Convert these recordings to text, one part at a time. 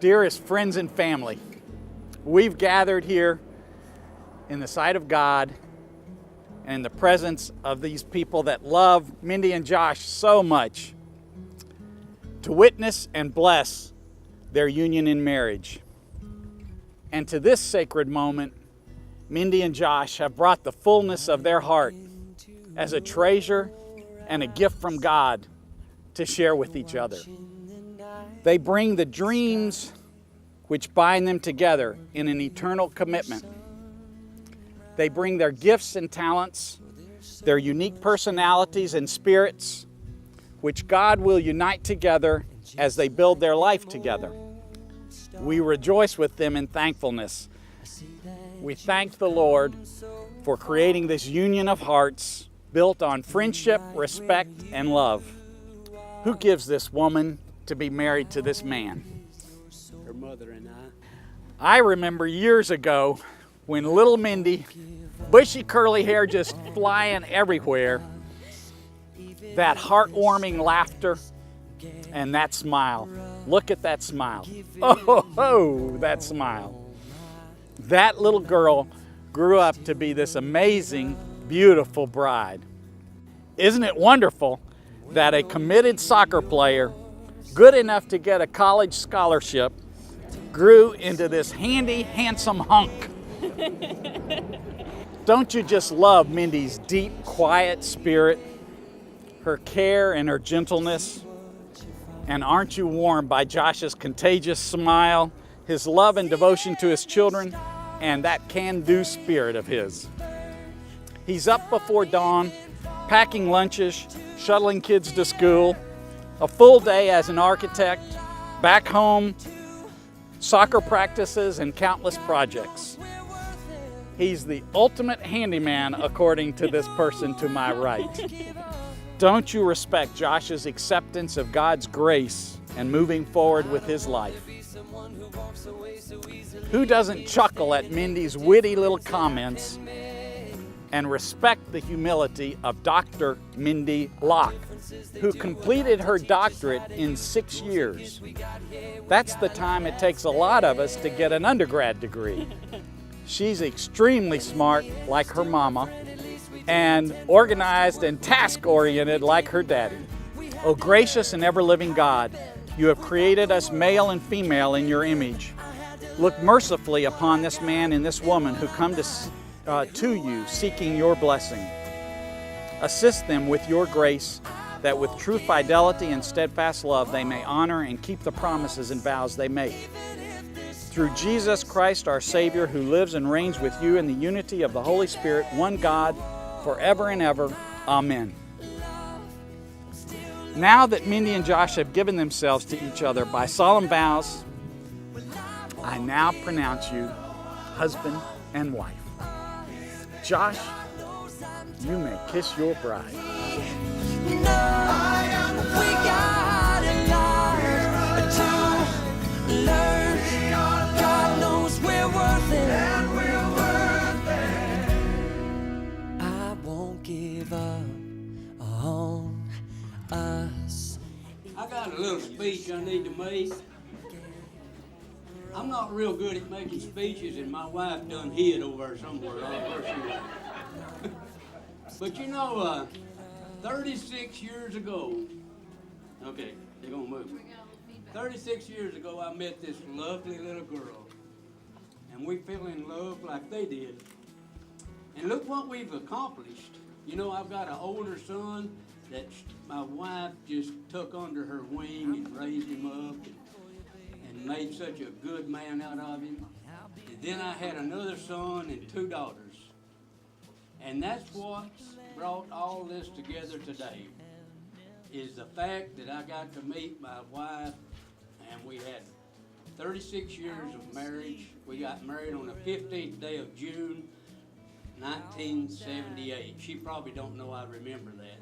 Dearest friends and family, we've gathered here in the sight of God and in the presence of these people that love Mindy and Josh so much to witness and bless their union in marriage. And to this sacred moment, Mindy and Josh have brought the fullness of their heart as a treasure and a gift from God to share with each other. They bring the dreams which bind them together in an eternal commitment. They bring their gifts and talents, their unique personalities and spirits, which God will unite together as they build their life together. We rejoice with them in thankfulness. We thank the Lord for creating this union of hearts built on friendship, respect, and love. Who gives this woman to be married to this man? Her mother and I. I remember years ago when little Mindy, bushy curly hair just flying everywhere, that heartwarming laughter and that smile. Look at that smile. Oh, that smile. That little girl grew up to be this amazing, beautiful bride. Isn't it wonderful that a committed soccer player, good enough to get a college scholarship, grew into this handy, handsome hunk? Don't you just love Mindy's deep, quiet spirit, her care and her gentleness? And aren't you warmed by Josh's contagious smile, his love and devotion to his children, and that can-do spirit of his? He's up before dawn, packing lunches, shuttling kids to school, a full day as an architect, back home, soccer practices, and countless projects. He's the ultimate handyman, according to this person to my right. Don't you respect Josh's acceptance of God's grace and moving forward with his life? Who doesn't chuckle at Mindy's witty little comments and respect the humility of Dr. Mindy Locke, who completed her doctorate in 6 years? That's the time it takes a lot of us to get an undergrad degree. She's extremely smart, like her mama, and organized and task-oriented like her daddy. Oh, gracious and ever-living God, you have created us male and female in your image. Look mercifully upon this man and this woman who come to you seeking your blessing. Assist them with your grace, that with true fidelity and steadfast love they may honor and keep the promises and vows they make. Through Jesus Christ, our Savior, who lives and reigns with you in the unity of the Holy Spirit, one God, forever and ever. Amen. Now that Mindy and Josh have given themselves to each other by solemn vows, I now pronounce you husband and wife. Josh, you may kiss your bride. God knows we're worth it, and we're worth it. I won't give up on us. I got a little speech I need to make. I'm not real good at making speeches, and my wife done hid over somewhere. But you know, 36 years ago, okay, they're gonna move. 36 years ago, I met this lovely little girl, and we fell in love like they did. And look what we've accomplished. You know, I've got an older son that my wife just took under her wing and raised him up and made such a good man out of him. And then I had another son and 2 daughters. And that's what's brought all this together today, is the fact that I got to meet my wife, and we had 36 years of marriage. We got married on the 15th day of June, 1978. She probably don't know I remember that.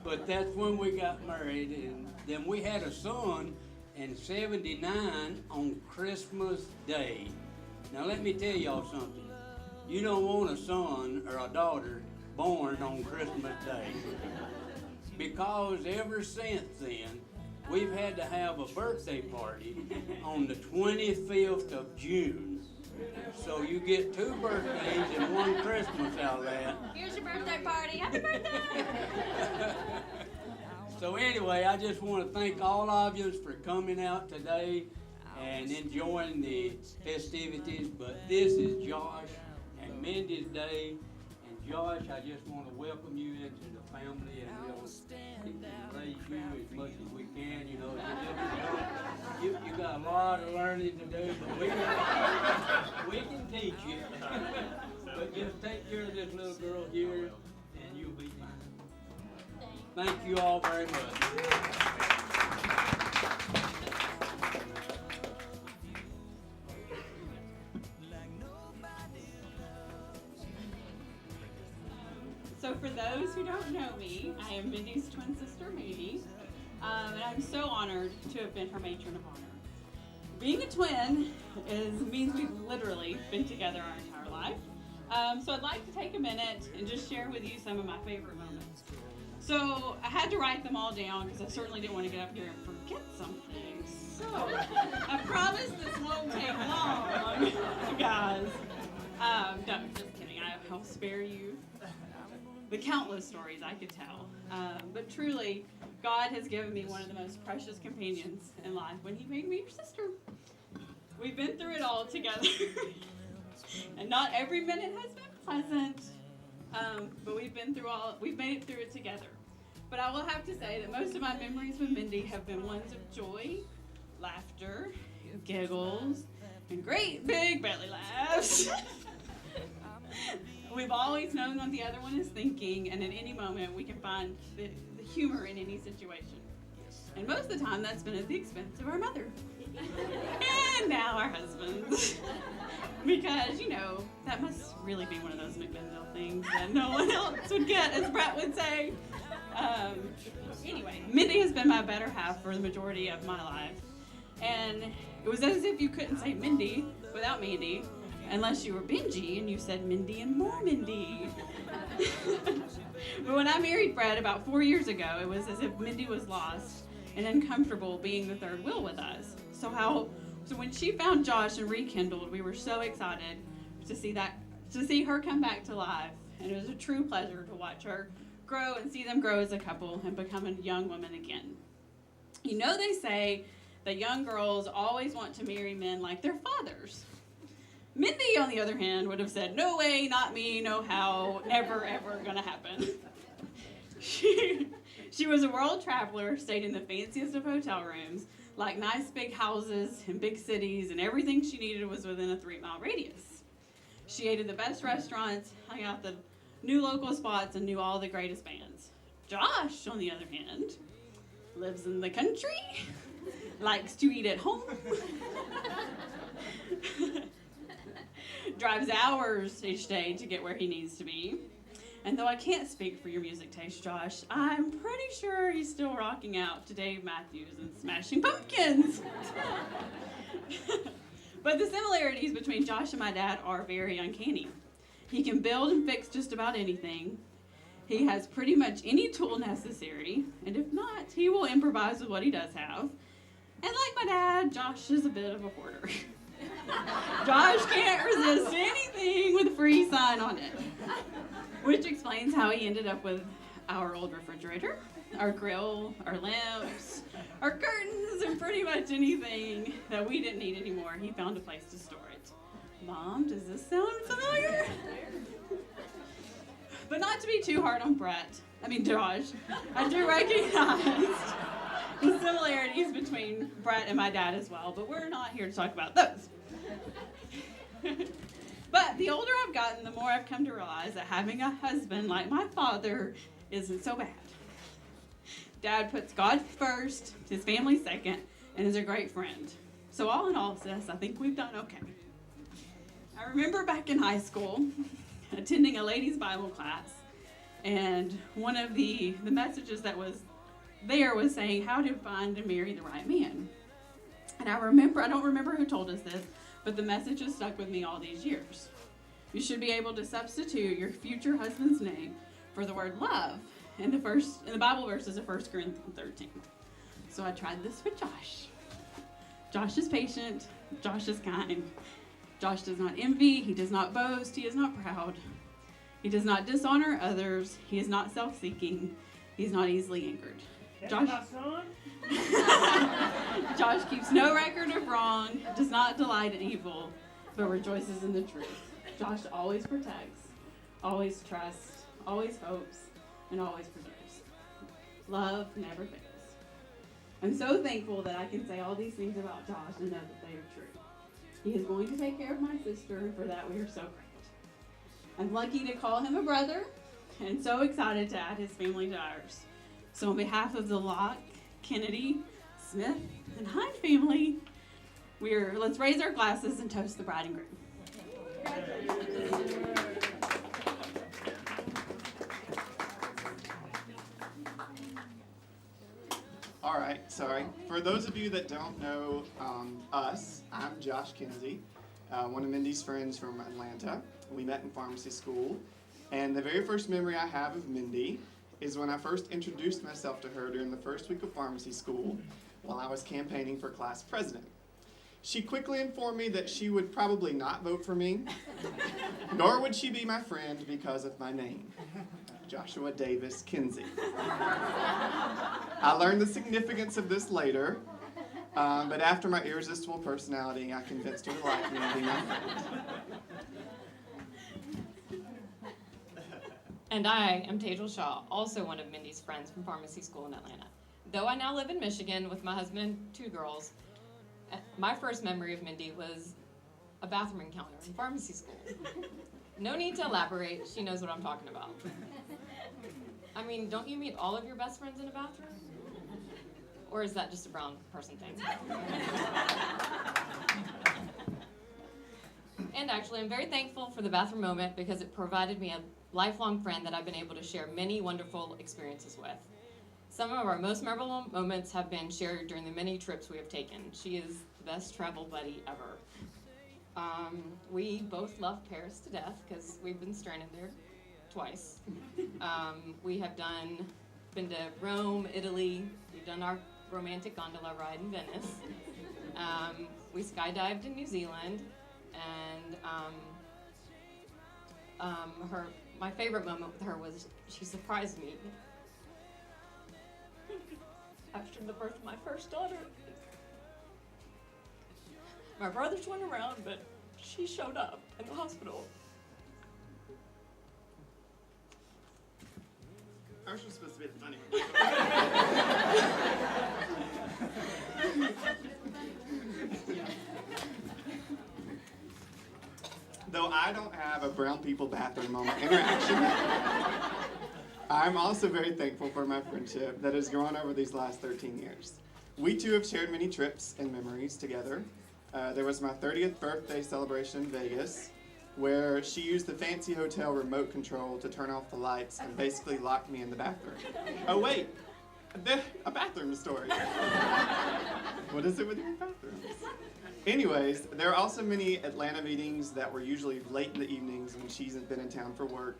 But that's when we got married, and then we had a son in 79 on Christmas Day. Now let me tell y'all something. You don't want a son or a daughter born on Christmas Day. Because ever since then, we've had to have a birthday party on the 25th of June. So you get 2 birthdays and 1 Christmas out of that. Here's your birthday party. Happy birthday! So anyway, I just want to thank all of you for coming out today and enjoying the festivities. But this is Josh and Mindy's day. And Josh, I just want to welcome you into the family, and we'll raise you as much as we can. You know, you got a lot of learning to do, but we can teach you. But just take care of this little girl here, and you'll be fine. Thank you all very much. So for those who don't know me, I am Mindy's twin sister, Mindy, and I'm so honored to have been her matron of honor. Being a twin means we've literally been together our entire life. So I'd like to take a minute and just share with you some of my favorite moments. So I had to write them all down because I certainly didn't want to get up here and forget something. So I promise this won't take long, guys. No, just kidding. I'll spare you the countless stories I could tell. But truly, God has given me one of the most precious companions in life when He made me your sister. We've been through it all together. And not every minute has been pleasant. But we've made it through it together. But I will have to say that most of my memories with Mindy have been ones of joy, laughter, giggles, and great big belly laughs. We've always known what the other one is thinking, and at any moment we can find the humor in any situation. And most of the time that's been at the expense of our mother. And now our husbands. Because, you know, that must really be one of those McMinnville things that no one else would get, as Brett would say. Anyway, Mindy has been my better half for the majority of my life. And it was as if you couldn't say Mindy without Mandy, unless you were Benji and you said Mindy and more Mindy. But when I married Brett about 4 years ago, it was as if Mindy was lost and uncomfortable being the third wheel with us. So when she found Josh and rekindled, we were so excited to see her come back to life. And it was a true pleasure to watch her grow and see them grow as a couple and become a young woman again. You know, they say that young girls always want to marry men like their fathers. Mindy, on the other hand, would have said, no way, not me, no how, never, ever gonna happen. She was a world traveler, stayed in the fanciest of hotel rooms, like nice big houses in big cities, and everything she needed was within a 3-mile radius. She ate at the best restaurants, hung out the new local spots, and knew all the greatest bands. Josh, on the other hand, lives in the country, likes to eat at home, drives hours each day to get where he needs to be. And though I can't speak for your music taste, Josh, I'm pretty sure he's still rocking out to Dave Matthews and Smashing Pumpkins. But the similarities between Josh and my dad are very uncanny. He can build and fix just about anything. He has pretty much any tool necessary, and if not, he will improvise with what he does have. And like my dad, Josh is a bit of a hoarder. Josh can't resist anything with a free sign on it. Which explains how he ended up with our old refrigerator, our grill, our lamps, our curtains, and pretty much anything that we didn't need anymore. He found a place to store it. Mom, does this sound familiar? But not to be too hard on Josh, I do recognize the similarities between Brett and my dad as well, but we're not here to talk about those. But the older I've gotten, the more I've come to realize that having a husband like my father isn't so bad. Dad puts God first, his family second, and is a great friend. So all in all, sis, I think we've done okay. I remember back in high school, attending a ladies' Bible class, and one of the messages that was there was saying how to find and marry the right man. And I don't remember who told us this, but the message has stuck with me all these years. You should be able to substitute your future husband's name for the word love. And the Bible verse is 1 Corinthians 13. So I tried this with Josh. Josh is patient. Josh is kind. Josh does not envy. He does not boast. He is not proud. He does not dishonor others. He is not self-seeking. He is not easily angered. Josh, Josh keeps no record of wrong, does not delight in evil, but rejoices in the truth. Josh always protects, always trusts, always hopes, and always forgives. Love never fails. I'm so thankful that I can say all these things about Josh and know that they are true. He is going to take care of my sister, and for that we are so grateful. I'm lucky to call him a brother, and so excited to add his family to ours. So on behalf of the Locke, Kennedy, Smith, and Hine family, let's raise our glasses and toast the bride and groom. All right, sorry. For those of you that don't know us, I'm Josh Kinsey, one of Mindy's friends from Atlanta. We met in pharmacy school, and the very first memory I have of Mindy is when I first introduced myself to her during the first week of pharmacy school while I was campaigning for class president. She quickly informed me that she would probably not vote for me, nor would she be my friend because of my name, Joshua Davis Kinsey. I learned the significance of this later, but after my irresistible personality, I convinced her to like me and be my friend. And I am Tejal Shaw, also one of Mindy's friends from pharmacy school in Atlanta. Though I now live in Michigan with my husband and 2 girls, my first memory of Mindy was a bathroom encounter in pharmacy school. No need to elaborate, she knows what I'm talking about. I mean, don't you meet all of your best friends in a bathroom? Or is that just a brown person thing? And actually, I'm very thankful for the bathroom moment because it provided me a lifelong friend that I've been able to share many wonderful experiences with. Some of our most memorable moments have been shared during the many trips we have taken. She is the best travel buddy ever. We both love Paris to death because we've been stranded there twice. We have been to Rome, Italy. We've done our romantic gondola ride in Venice. We skydived in New Zealand, and my favorite moment with her was she surprised me after the birth of my first daughter. My brothers went around, but she showed up in the hospital. Ours was supposed to be the funny one. Though I don't have a brown people bathroom moment interaction, I'm also very thankful for my friendship that has grown over these last 13 years. We too have shared many trips and memories together. There was my 30th birthday celebration in Vegas, where she used the fancy hotel remote control to turn off the lights and basically locked me in the bathroom. Oh wait, a bathroom story. What is it with your bathrooms? Anyways, there are also many Atlanta meetings that were usually late in the evenings when she's been in town for work.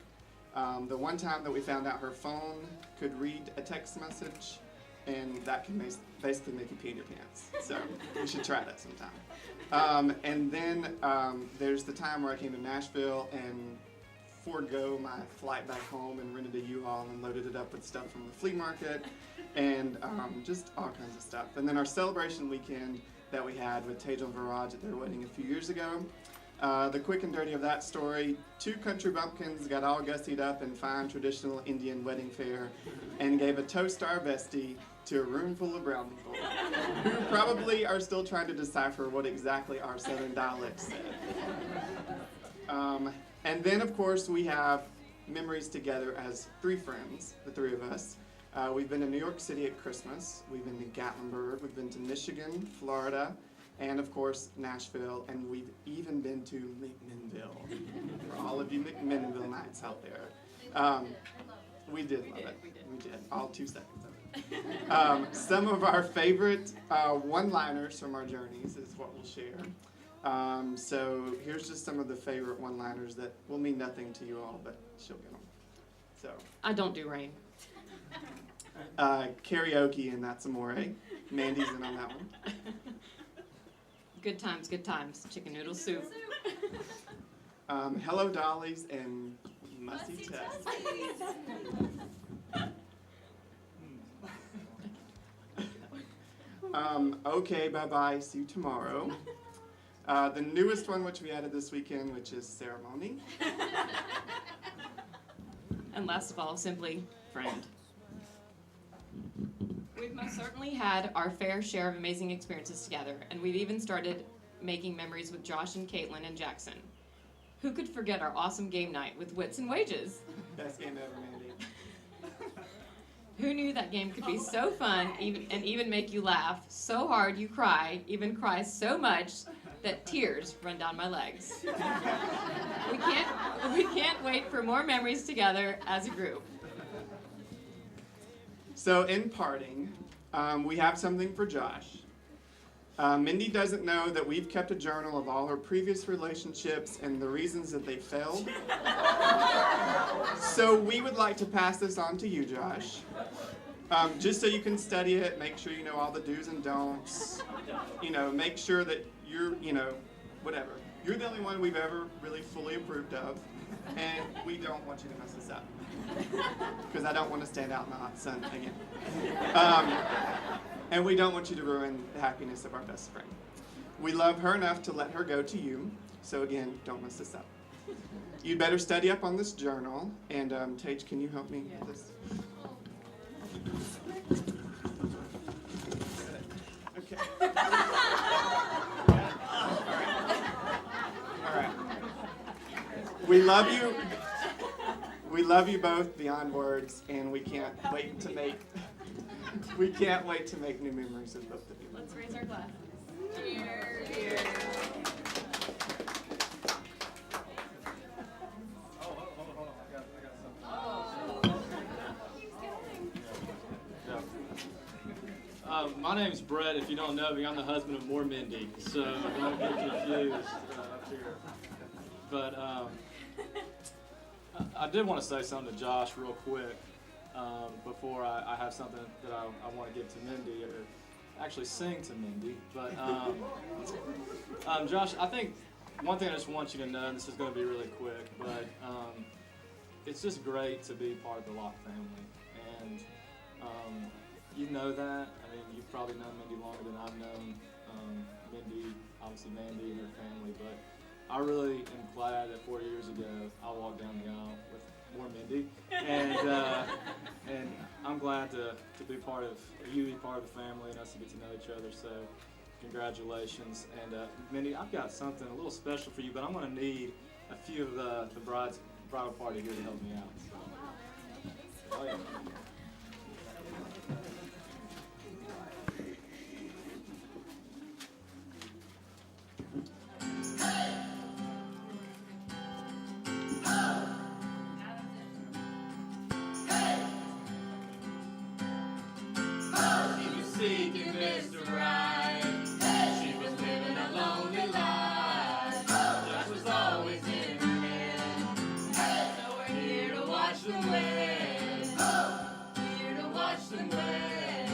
The one time that we found out her phone could read a text message, and that can basically make you pee in your pants. So we should try that sometime. And then there's the time where I came to Nashville and forego my flight back home and rented a U-Haul and loaded it up with stuff from the flea market and just all kinds of stuff. And then our celebration weekend that we had with Tejal and Viraj at their wedding a few years ago. The quick and dirty of that story, 2 country bumpkins got all gussied up in fine traditional Indian wedding fare and gave a toast to our bestie to a room full of brown people who probably are still trying to decipher what exactly our southern dialect said. And then, of course, we have memories together as 3 friends, the 3 of us. We've been to New York City at Christmas, we've been to Gatlinburg, we've been to Michigan, Florida, and of course Nashville, and we've even been to McMinnville, for all of you McMinnville nights out there. We did love it, we did, all 2 seconds of it. Some of our favorite one-liners from our journeys is what we'll share. So here's just some of the favorite one-liners that will mean nothing to you all, but she'll get them. So I don't do rain. karaoke and That's Amore. Mandy's in on that one. Good times. Chicken noodle soup. Hello Dollies and Mussy Test. Okay, bye-bye, see you tomorrow. The newest one, which we added this weekend, which is ceremony. And last of all, simply friend. We've most certainly had our fair share of amazing experiences together, and we've even started making memories with Josh and Caitlin and Jackson. Who could forget our awesome game night with Wits and Wages? Best game ever, Mandy. Who knew that game could be so fun and even make you laugh so hard you cry, even cry so much that tears run down my legs? We can't wait for more memories together as a group. So in parting, we have something for Josh. Mindy doesn't know that we've kept a journal of all her previous relationships and the reasons that they failed. So we would like to pass this on to you, Josh. Just so you can study it, make sure you know all the do's and don'ts. Make sure that you're, whatever. You're the only one we've ever really fully approved of, and we don't want you to mess this up. Because I don't want to stand out in the hot sun again. And we don't want you to ruin the happiness of our best friend. We love her enough to let her go to you, so again, don't mess this up. You'd better study up on this journal, and Tage, can you help me with this? Okay. All right. We love you. We love you both beyond words, and we can't wait to make new memories with both of you. Let's raise our glasses. Cheers. Cheers. My name's Brett. If you don't know me, I'm the husband of more Mindy, so don't get confused up here. But I did want to say something to Josh real quick before I have something that I want to give to Mindy, or actually sing to Mindy. But Josh, I think one thing I just want you to know, and this is going to be really quick, but it's just great to be part of the Locke family. And you know that. I mean, you've probably known Mindy longer than I've known Mindy, obviously Mandy and her family, but I really am glad that 4 years ago I walked down the aisle with more Mindy, and I'm glad to be part of you, be part of the family, and us to get to know each other. So, congratulations. And Mindy, I've got something a little special for you, but I'm going to need a few of the bridal party here to help me out. So, oh yeah. Seeking Mr. Right. She was living a lonely life. Just was always in her head. So we're here to watch them wed. Here to watch them wed.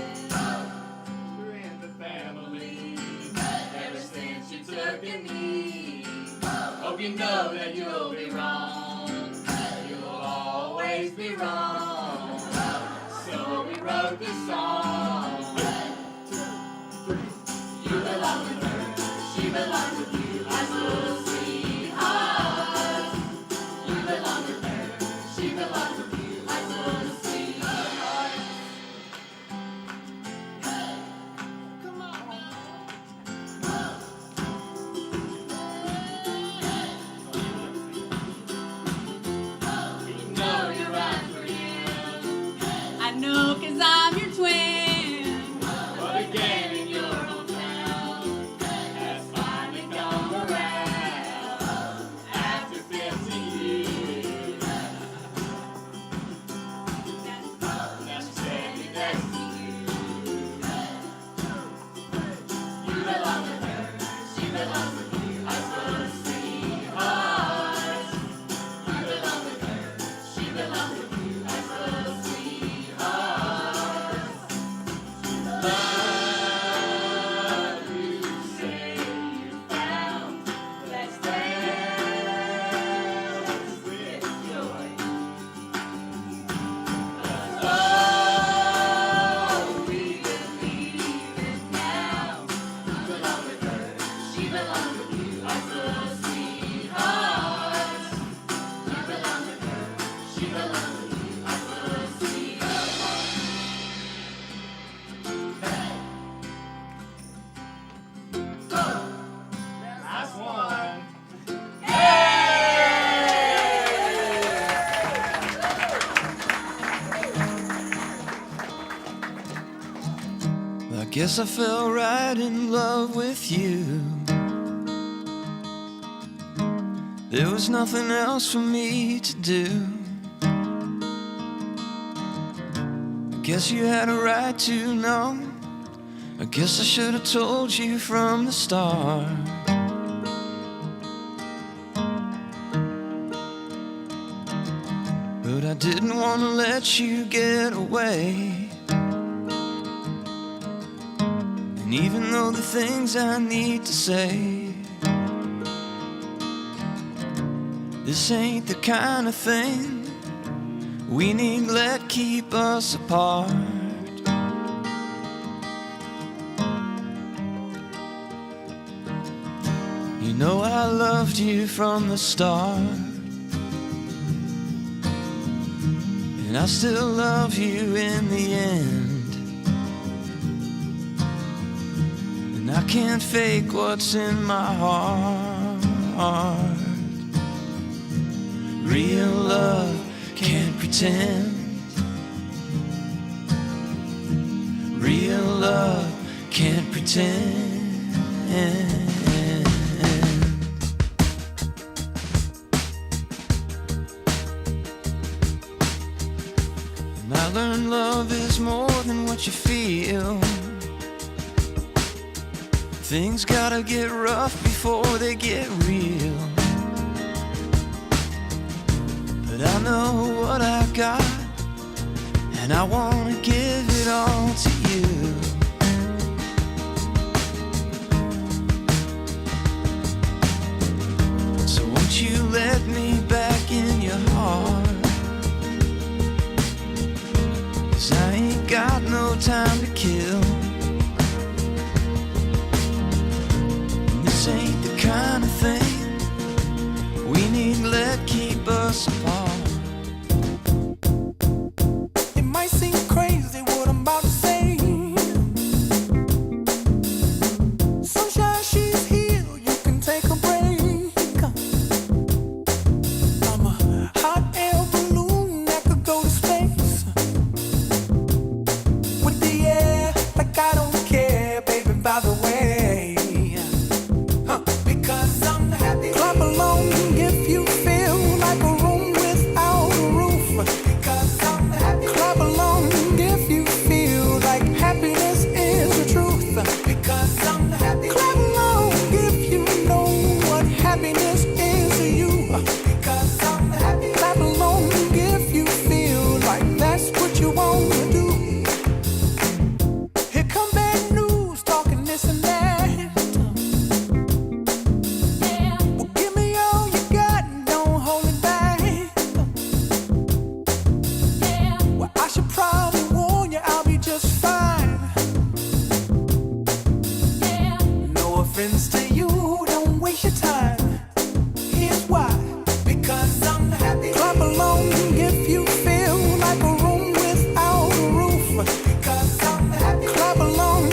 We're in the family. Ever since you took a knee. Hope you know that you'll be wrong. You'll always be wrong. So we wrote this song. You belong with her, she belongs with you, high school sweetheart. You belong with her, she belongs with you, high school sweetheart. Hey, come on. You know you're right for him. I know 'cause I'm your twin. But again in your hometown has finally gone. guess I fell right in love with you. There was nothing else for me to do. I guess you had a right to know. I guess I should have told you from the start. But I didn't want to let you get away. And even though the things I need to say, this ain't the kind of thing we need let keep us apart. You know I loved you from the start, and I still love you in the end. And I can't fake what's in my heart. Real love can't pretend. Real love can't pretend. And I learned love is more than what you feel. Things gotta get rough before they get real. But I know what I got, and I wanna give it all to you. So won't you let me back in your heart? 'Cause I ain't got no time to kill. And this ain't the kind of thing we need let keep us apart. It might seem crazy what I'm about to say. Sunshine, she's here, you can take a break. I'm a hot air balloon that could go to space. With the air, like I don't care, baby, by the way. Because I'm happy. Clap along if you feel like a room without a roof. Because I'm happy. Clap along if you feel like happiness is the truth. Because I'm happy. Clap along if you know what happiness is to you. Because I'm happy. Clap along if you feel like that's what you want to do. Here come bad news, talking this and that. Well, give me all you got and don't hold it back. Well, I should probably warn you, I'll be just fine. No offense to you, don't waste your time. Here's why. Because I'm happy. Clap along if you feel like a room without a roof. Because I'm happy. Clap along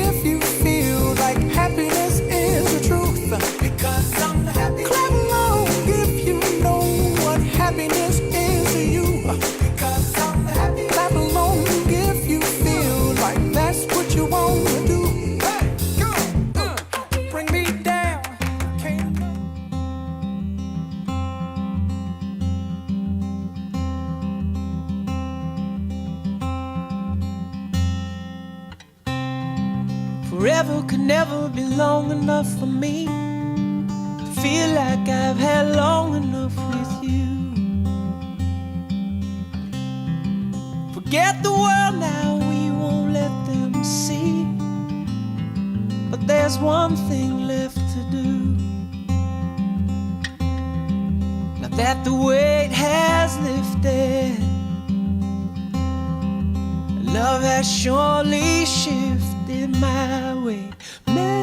if you feel like happiness is the truth. Because I'm happy. Clap along if you know what happiness is to you. Because I'm happy. Clap along if you feel like that's what you want to do. Hey, go, bring me down. Can't Forever could never be long enough for me to feel like I've had long enough with you. Forget the world now, we won't let them see. But there's one thing left to do. Now that the weight has lifted, love has surely shifted my way. Marry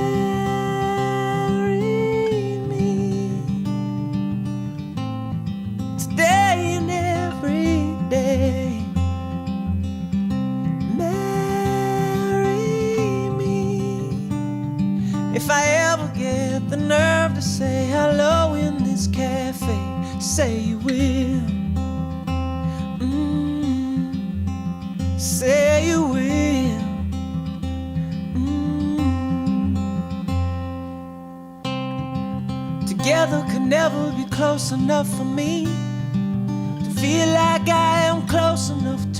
me today and every day. Marry me. If I ever get the nerve to say hello in this cafe, say you will. Say you will. together could never be close enough for me to feel like I am close enough